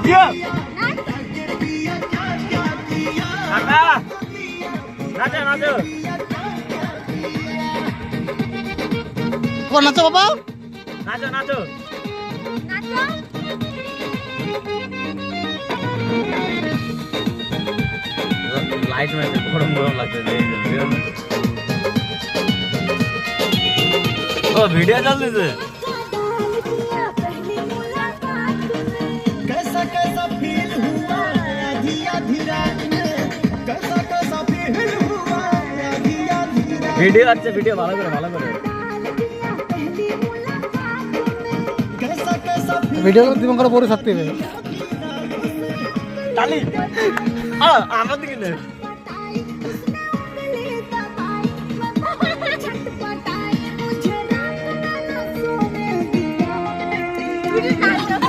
Iya. Kakak. Nacho. কখন নাচো বাবা? Nacho. Light মেরে গরম লাগছে ও ভিডিও চলতেছে ভিডিও আছে ভিডিও ভালো করে ভিডিও দিবং করে পরে থাকতে হবে তালি আমার দিকে নে Video